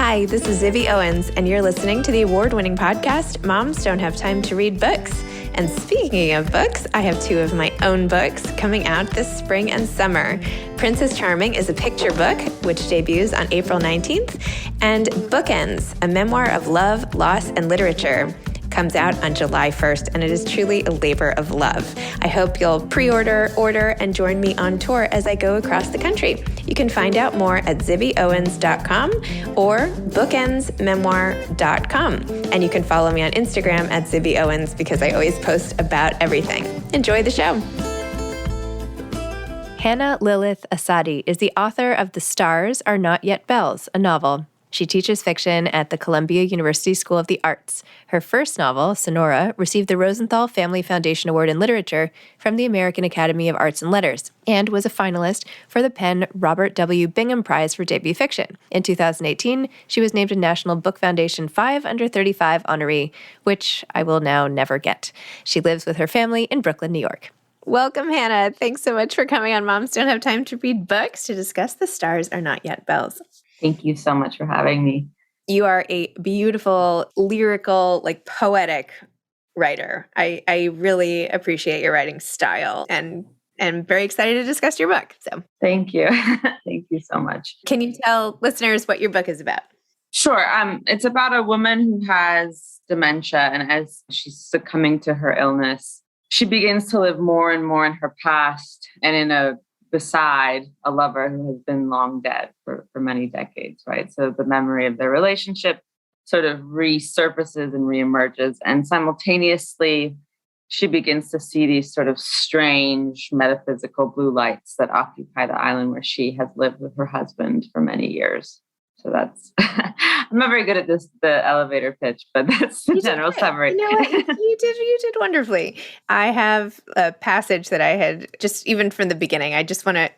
Hi, this is Zibby Owens, and you're listening to the award-winning podcast, Moms Don't Have Time to Read Books. And speaking of books, I have two of my own books coming out this spring and summer. Princess Charming is a picture book, which debuts on April 19th, and Bookends, a memoir of love, loss, and literature, comes out on July 1st, and it is truly a labor of love. I hope you'll pre-order, order, and join me on tour as I go across the country. You can find out more at zibbyowens.com or bookendsmemoir.com. And you can follow me on Instagram at zibbyowens because I always post about everything. Enjoy the show. Hannah Lillith Assadi is the author of The Stars Are Not Yet Bells, a novel. She teaches fiction at the Columbia University School of the Arts. Her first novel, Sonora, received the Rosenthal Family Foundation Award in Literature from the American Academy of Arts and Letters and was a finalist for the Penn Robert W. Bingham Prize for Debut Fiction. In 2018, she was named a National Book Foundation 5 Under 35 honoree, which I will now never get. She lives with her family in Brooklyn, New York. Welcome, Hannah. Thanks so much for coming on Moms Don't Have Time to Read Books to discuss The Stars Are Not Yet Bells. Thank you so much for having me. You are a beautiful, lyrical, poetic writer. I really appreciate your writing style and very excited to discuss your book. So thank you. Thank you so much. Can you tell listeners what your book is about? Sure. It's about a woman who has dementia, and as she's succumbing to her illness, she begins to live more and more in her past and beside a lover who has been long dead for many decades, right? So the memory of their relationship sort of resurfaces and reemerges. And simultaneously, she begins to see these sort of strange metaphysical blue lights that occupy the island where she has lived with her husband for many years. So that's, I'm not very good at the elevator pitch, but that's the general summary. You know what? You did wonderfully. I have a passage that I had just even from the beginning. I just want to,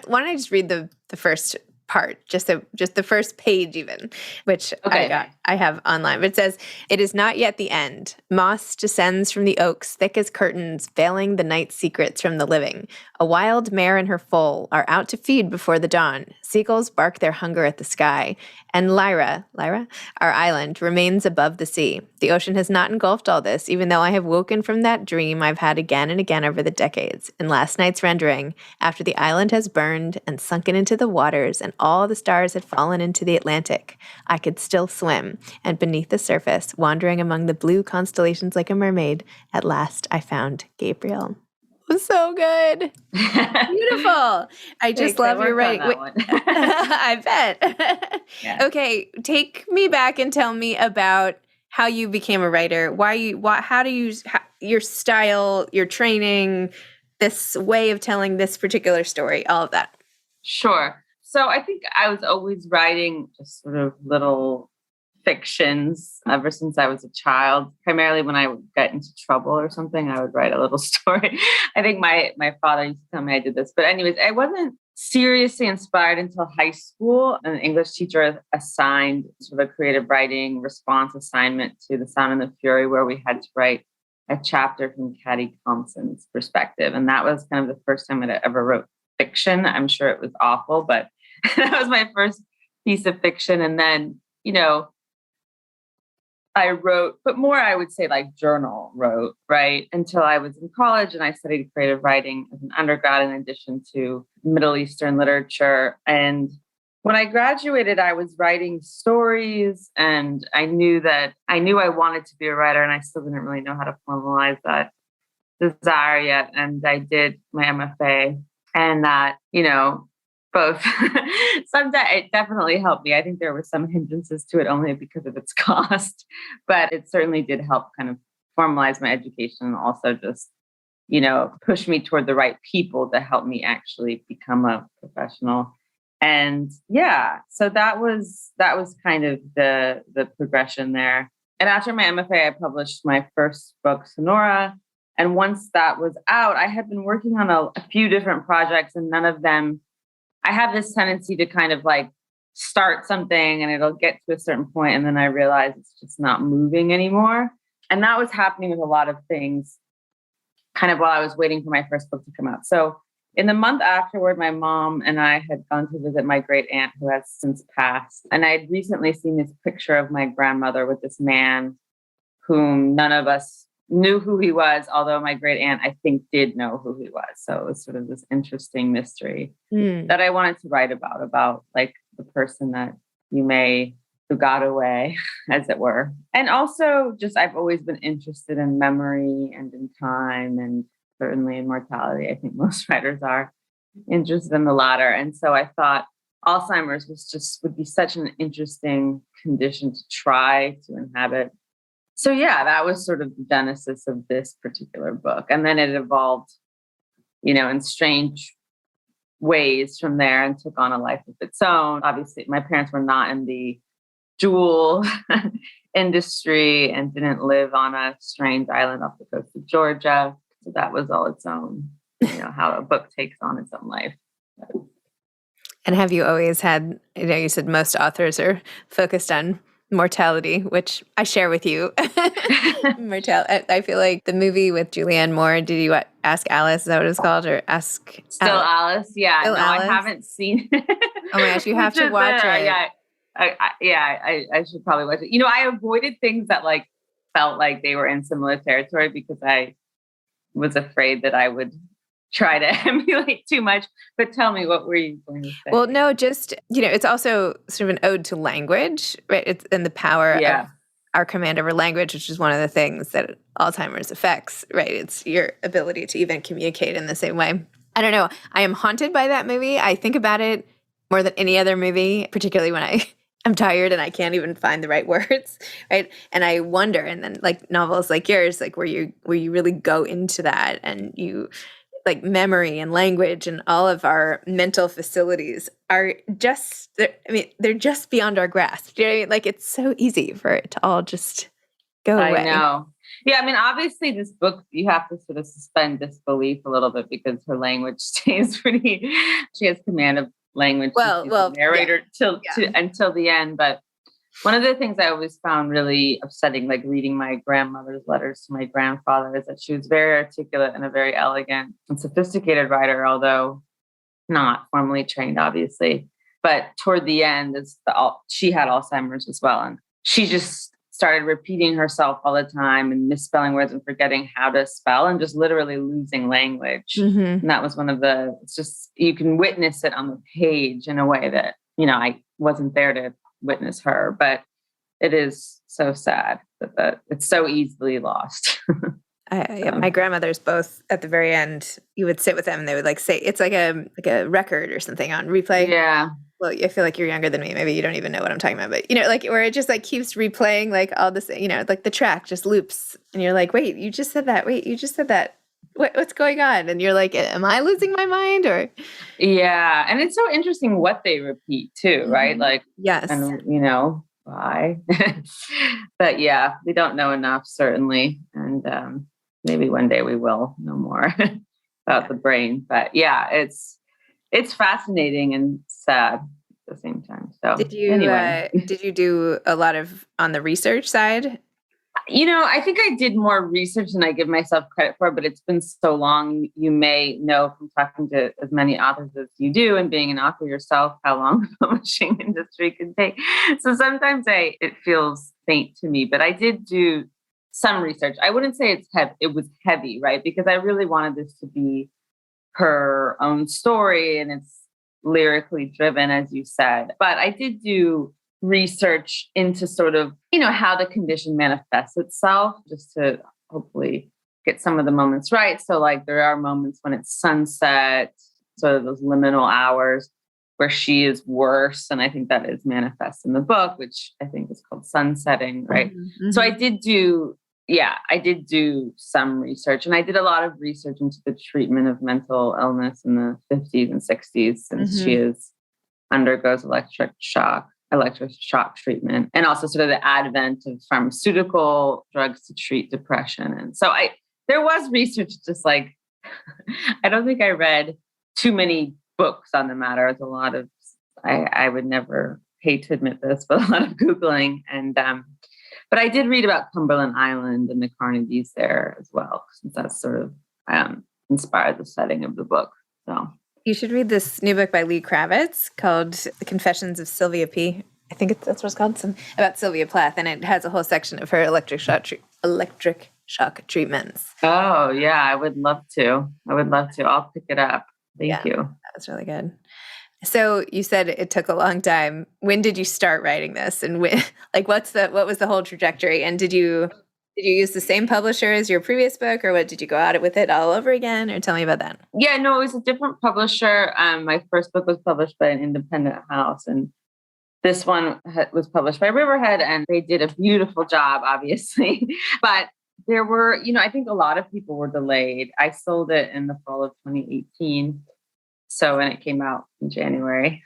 why don't I just read the first part, just the first page even, which okay. I have online. But it says, "It is not yet the end. Moss descends from the oaks thick as curtains, veiling the night's secrets from the living. A wild mare and her foal are out to feed before the dawn. Seagulls bark their hunger at the sky. And Lyra, our island, remains above the sea. The ocean has not engulfed all this, even though I have woken from that dream I've had again and again over the decades. In last night's rendering, after the island has burned and sunken into the waters and all the stars had fallen into the Atlantic, I could still swim, and beneath the surface, wandering among the blue constellations like a mermaid, at last I found Gabriel." It was so good. Beautiful. I just love your writing. I bet. Yeah. Okay, take me back and tell me about how you became a writer. Your style, your training, this way of telling this particular story, all of that. Sure. So I think I was always writing just sort of little fictions ever since I was a child. Primarily when I would get into trouble or something, I would write a little story. I think my father used to tell me I did this. But anyways, I wasn't seriously inspired until high school. An English teacher assigned sort of a creative writing response assignment to The Sound and the Fury, where we had to write a chapter from Caddy Thompson's perspective. And that was kind of the first time I ever wrote fiction. I'm sure it was awful, but that was my first piece of fiction. And then, I wrote, but more I would say journal wrote, right? Until I was in college and I studied creative writing as an undergrad in addition to Middle Eastern literature. And when I graduated, I was writing stories and I knew I wanted to be a writer, and I still didn't really know how to formalize that desire yet. And I did my MFA, and that, both. Sometimes it definitely helped me. I think there were some hindrances to it only because of its cost, but it certainly did help kind of formalize my education and also just, push me toward the right people to help me actually become a professional. And yeah, so that was kind of the progression there. And after my MFA, I published my first book, Sonora. And once that was out, I had been working on a few different projects, and none of them, I have this tendency to kind of start something and it'll get to a certain point, and then I realize it's just not moving anymore. And that was happening with a lot of things kind of while I was waiting for my first book to come out. So In the month afterward, my mom and I had gone to visit my great aunt who has since passed. And I had recently seen this picture of my grandmother with this man whom none of us knew who he was, although my great aunt, I think, did know who he was. So it was sort of this interesting mystery that I wanted to write about like the person that who got away, as it were. And also just, I've always been interested in memory and in time and certainly in mortality. I think most writers are interested in the latter. And so I thought Alzheimer's would be such an interesting condition to try to inhabit. So yeah, that was sort of the genesis of this particular book. And then it evolved, in strange ways from there and took on a life of its own. Obviously, my parents were not in the jewel industry and didn't live on a strange island off the coast of Georgia. So that was all its own, how a book takes on its own life. And have you always had, you said most authors are focused on mortality, which I share with you. Mortality. I feel like the movie with Julianne Moore, did you Ask Alice? Is that what it's called? Or Ask Still Alice? Yeah. Still no, Alice? I haven't seen it. Oh my gosh, you have to watch it. I should probably watch it. I avoided things that like felt like they were in similar territory because I was afraid that I would try to emulate too much. But tell me, what were you going to say? Well, no, just, it's also sort of an ode to language, right? It's and the power of our command over language, which is one of the things that Alzheimer's affects, right? It's your ability to even communicate in the same way. I don't know. I am haunted by that movie. I think about it more than any other movie, particularly when I'm tired and I can't even find the right words, right? And I wonder, and then like novels like yours, like where you really go into that and you like memory and language and all of our mental facilities are just, they're just beyond our grasp. Do you know what I mean? Like it's so easy for it to all just go away. I know. Yeah, obviously this book, you have to sort of suspend disbelief a little bit because her language stays she has command of language. Well, narrator until the end. But one of the things I always found really upsetting, like reading my grandmother's letters to my grandfather, is that she was very articulate and a very elegant and sophisticated writer, although not formally trained, obviously. But toward the end, she had Alzheimer's as well. And she just started repeating herself all the time and misspelling words and forgetting how to spell and just literally losing language. And that was it's just, you can witness it on the page in a way that, I wasn't there to witness her, but it is so sad that it's so easily lost. My grandmothers both at the very end, you would sit with them and they would like say, it's like a record or something on replay. Yeah. Well, I feel like you're younger than me. Maybe you don't even know what I'm talking about, but like where it just like keeps replaying like all this, like the track just loops and you're like, wait, you just said that. Wait, you just said that. What's going on? And you're like, am I losing my mind or? Yeah. And it's so interesting what they repeat too, right? Like, yes. And why? But yeah, we don't know enough, certainly. And maybe one day we will know more about the brain. But yeah, it's fascinating and sad at the same time. So did you do a lot of on the research side? I think I did more research than I give myself credit for, but it's been so long. You may know from talking to as many authors as you do and being an author yourself, how long the publishing industry can take. So sometimes it feels faint to me, but I did do some research. I wouldn't say it was heavy, right? Because I really wanted this to be her own story and it's lyrically driven, as you said. But I did do research into sort of, how the condition manifests itself, just to hopefully get some of the moments right. So like there are moments when it's sunset, sort of those liminal hours where she is worse. And I think that is manifest in the book, which I think is called sunsetting, right? Mm-hmm. So I did do some research, and I did a lot of research into the treatment of mental illness in the 50s and 60s, since she undergoes electric shock treatment, and also sort of the advent of pharmaceutical drugs to treat depression. And so there was research, just like, I don't think I read too many books on the matter. It's a lot of, I would never hate to admit this, but a lot of Googling. And, but I did read about Cumberland Island and the Carnegies there as well, since that's sort of inspired the setting of the book. So You should read this new book by Lee Kravitz called The Confessions of Sylvia P. I think that's what it's called, about Sylvia Plath, and it has a whole section of her electric shock treatments. oh yeah, I would love to. I'll pick it up. Thank you. That was really good. So you said it took a long time. When did you start writing this, and when, like, what was the whole trajectory? And did you use the same publisher as your previous book, or what, did you go at it with it all over again? Or tell me about that. Yeah, no, it was a different publisher. My first book was published by an independent house, and this one was published by Riverhead, and they did a beautiful job, obviously. But there were, I think a lot of people were delayed. I sold it in the fall of 2018. So, and it came out in January.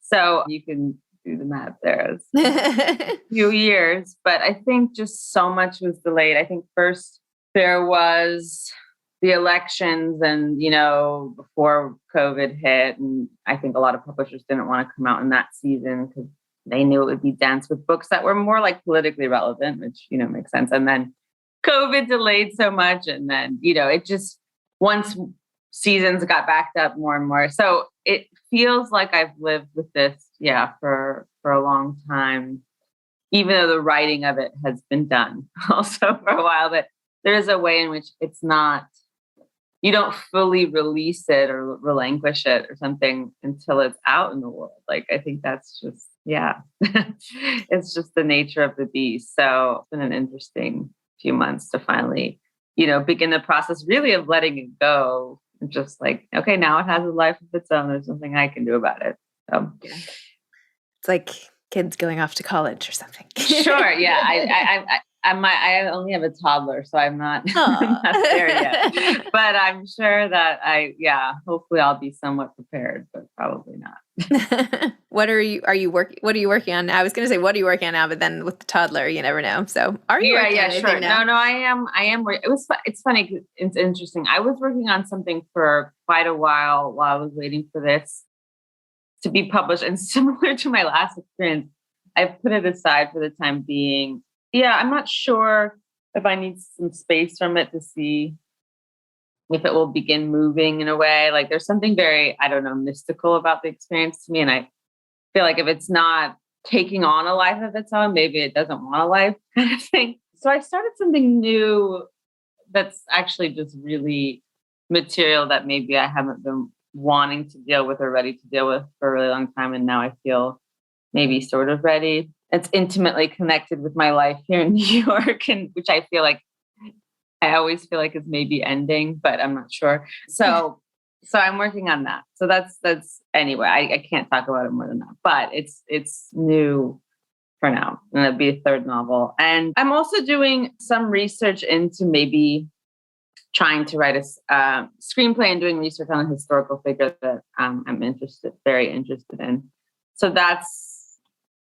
So you can do the math there. It's a few years, but I think just so much was delayed. I think first there was the elections and, before COVID hit, and I think a lot of publishers didn't want to come out in that season because they knew it would be dense with books that were more like politically relevant, which, makes sense. And then COVID delayed so much. And then, it just, once seasons got backed up more and more. So it feels like I've lived with this, for a long time, even though the writing of it has been done also for a while. But there is a way in which it's not, you don't fully release it or relinquish it or something until it's out in the world. Like, I think that's just, it's just the nature of the beast. So it's been an interesting few months to finally, begin the process really of letting it go. Just like, okay, now it has a life of its own. There's something I can do about it. So it's like kids going off to college or something. Sure. Yeah. I only have a toddler, so I'm not, I'm not there yet, but I'm sure that hopefully I'll be somewhat prepared, but probably not. What are you working on? I was going to say, what are you working on now? But then with the toddler, you never know. So are you working on anything now? No, I am. It's funny. 'Cause it's interesting. I was working on something for quite a while I was waiting for this to be published, and similar to my last experience, I've put it aside for the time being. Yeah, I'm not sure if I need some space from it to see if it will begin moving in a way. Like, there's something very, mystical about the experience to me. And I feel like if it's not taking on a life of its own, maybe it doesn't want a life kind of thing. So I started something new that's actually just really material that maybe I haven't been wanting to deal with or ready to deal with for a really long time. And now I feel maybe sort of ready. It's intimately connected with my life here in New York, and which I always feel like is maybe ending, but I'm not sure. So I'm working on that. So that's anyway, I can't talk about it more than that, but it's new for now. And it'll be a third novel. And I'm also doing some research into maybe trying to write a screenplay and doing research on a historical figure that I'm very interested in. So that's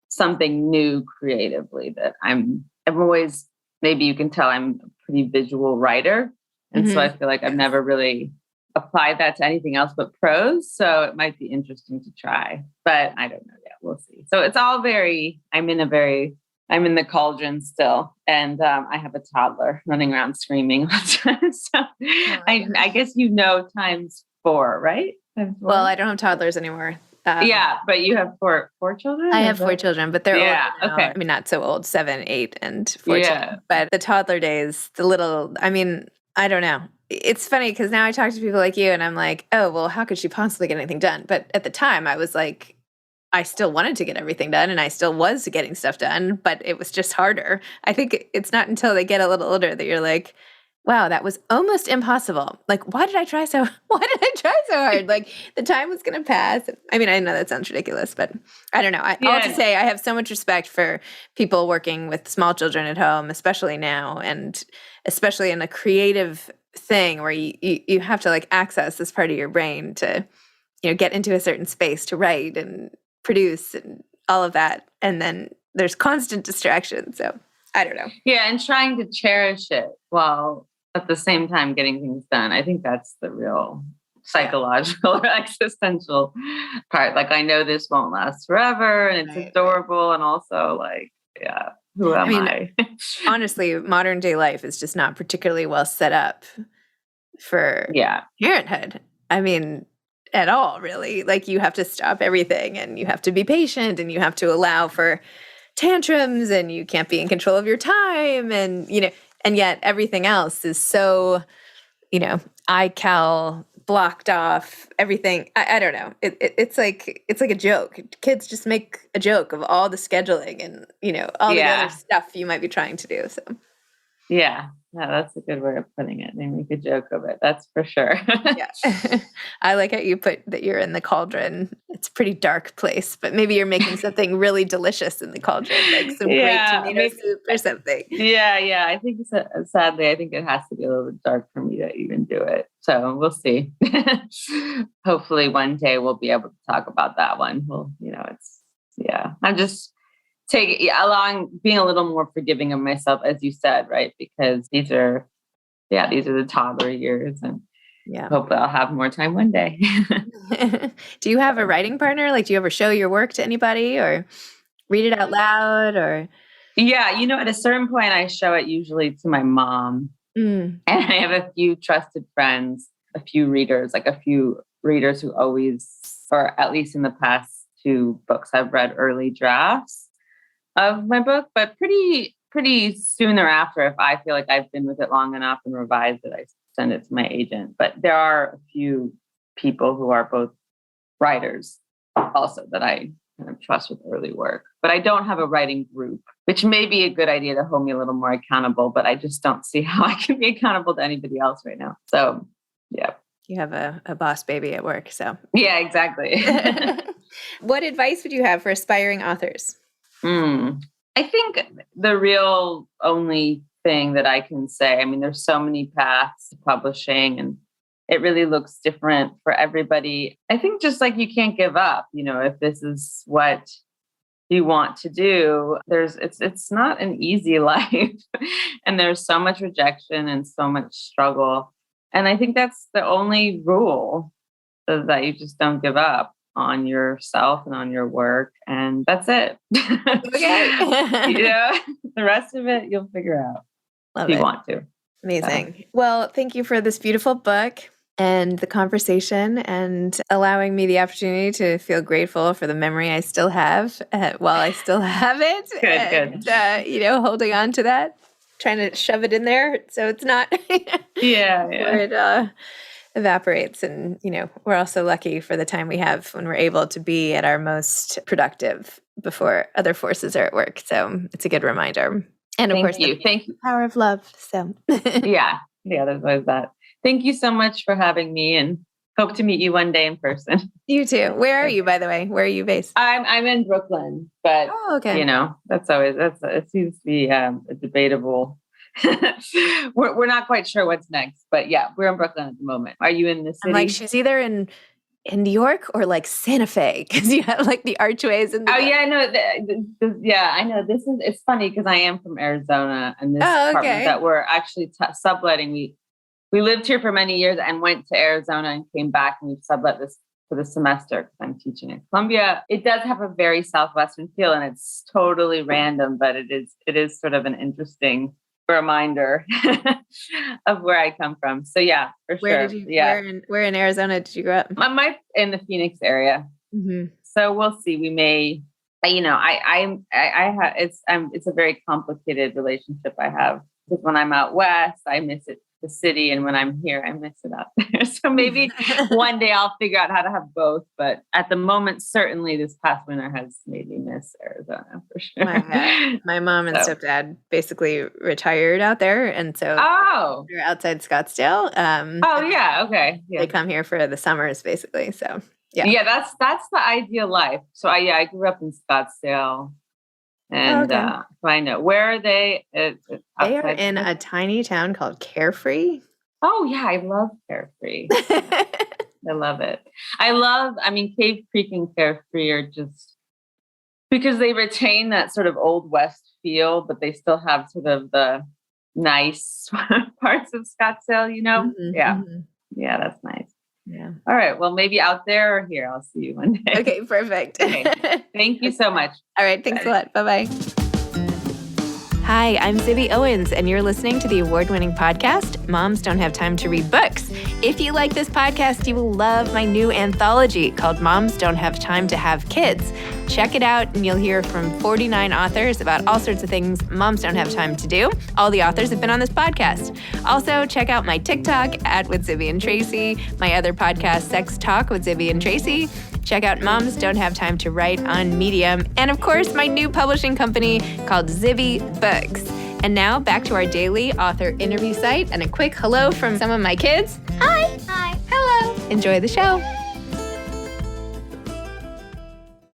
something new creatively that I'm always, maybe you can tell I'm a pretty visual writer. And so I feel like I've never really applied that to anything else but prose. So it might be interesting to try, but I don't know yet. We'll see. So it's all I'm in the cauldron still. And I have a toddler running around screaming. So I guess times 4, right? Times 4? Well, I don't have toddlers anymore. But you have four children? I have 4 children, but they're older now. Okay. I mean, not so old, 7, 8, and 14. But the toddler days, I don't know. It's funny because now I talk to people like you and I'm like, oh, well, how could she possibly get anything done? But at the time I was like, I still wanted to get everything done and I still was getting stuff done, but it was just harder. I think it's not until they get a little older that you're like, wow, that was almost impossible. Like, why did I try so hard? Like, the time was going to pass. I mean, I know that sounds ridiculous, but I don't know. All to say, I have so much respect for people working with small children at home, especially now, and especially in a creative thing where you have to like access this part of your brain to, get into a certain space to write and produce and all of that. And then there's constant distraction. So I don't know. Yeah. And trying to cherish it while at the same time getting things done. I think that's the real psychological or existential part. Like, I know this won't last forever and it's adorable. And also like, who am I? Honestly, modern day life is just not particularly well set up for parenthood. I mean, at all, really. Like, you have to stop everything, and you have to be patient, and you have to allow for tantrums, and you can't be in control of your time, and, and yet everything else is so, iCal blocked off, everything. I don't know. It's like a joke. Kids just make a joke of all the scheduling and, all the other stuff you might be trying to do. So yeah. No, that's a good way of putting it. They make a joke of it. That's for sure. yeah. I like how you put that you're in the cauldron. It's a pretty dark place, but maybe you're making something really delicious in the cauldron, like some great tomato soup or something. Yeah. I think sadly, I think it has to be a little bit dark for me to even do it. So we'll see. Hopefully one day we'll be able to talk about that one. Well, I'm just being a little more forgiving of myself, as you said, right? Because these are the toddler years, and hopefully I'll have more time one day. Do you have a writing partner? Like, do you ever show your work to anybody or read it out loud or? Yeah. At a certain point I show it usually to my mom, and I have a few trusted friends, a few readers who always, or at least in the past 2 books, I've read early drafts of my book, but pretty soon thereafter, if I feel like I've been with it long enough and revised it, I send it to my agent. But there are a few people who are both writers also that I kind of trust with early work. But I don't have a writing group, which may be a good idea to hold me a little more accountable, but I just don't see how I can be accountable to anybody else right now. So, yeah. You have a boss baby at work, so. Yeah, exactly. What advice would you have for aspiring authors? I think the real only thing that I can say, I mean, there's so many paths to publishing, and it really looks different for everybody. I think just like you can't give up, if this is what you want to do, it's not an easy life, and there's so much rejection and so much struggle. And I think that's the only rule, is that you just don't give up on yourself and on your work, and that's it. Okay. The rest of it you'll figure out. Love if it. You want to. Amazing. Well, thank you for this beautiful book and the conversation, and allowing me the opportunity to feel grateful for the memory I still have while I still have it. Good. Holding on to that, trying to shove it in there so it's not where it evaporates. And, we're also lucky for the time we have when we're able to be at our most productive before other forces are at work. So it's a good reminder. And of course, thank you. Power of love. So yeah, there's always that. Thank you so much for having me, and hope to meet you one day in person. You too. Where are you, by the way? Where are you based? I'm in Brooklyn, but okay. It seems to be a debatable. We're not quite sure what's next, but yeah, we're in Brooklyn at the moment. Are you in the city? I'm like, she's either in New York or like Santa Fe, because you have like the archways and I know. I know. It's funny because I am from Arizona, and this apartment that we're actually subletting. We lived here for many years and went to Arizona and came back, and we've sublet this for the semester because I'm teaching at Columbia. It does have a very Southwestern feel, and it's totally random, but it is sort of an interesting reminder of where I come from. So yeah, for sure. Where in Arizona did you grow up? I'm in the Phoenix area. Mm-hmm. So we'll see. We may, it's a very complicated relationship I have, because when I'm out west, I miss it, the city, and when I'm here, I miss it out there. So maybe one day I'll figure out how to have both. But at the moment, certainly this past winter has made me miss Arizona for sure. My mom and stepdad basically retired out there, and so they're outside Scottsdale. Okay. Yeah. They come here for the summers, basically. So that's the ideal life. So I grew up in Scottsdale. And I know. Where are they? They are in a tiny town called Carefree. Oh, yeah. I love Carefree. I love it. Cave Creek and Carefree are just, because they retain that sort of Old West feel, but they still have sort of the nice parts of Scottsdale, Mm-hmm, yeah. Mm-hmm. Yeah, that's nice. Yeah. All right. Well, maybe out there or here. I'll see you one day. Okay, perfect. Okay. Thank you so much. All right. Thanks a lot. Bye-bye. Hi, I'm Zibby Owens, and you're listening to the award-winning podcast, Moms Don't Have Time to Read Books. If you like this podcast, you will love my new anthology called Moms Don't Have Time to Have Kids. Check it out and you'll hear from 49 authors about all sorts of things moms don't have time to do. All the authors have been on this podcast. Also, check out my TikTok @with Zibby and Tracy, my other podcast, Sex Talk with Zibby and Tracy. Check out Moms Don't Have Time to Write on Medium. And of course, my new publishing company called Zibby Books. And now back to our daily author interview site and a quick hello from some of my kids. Hi. Hi. Hello. Enjoy the show.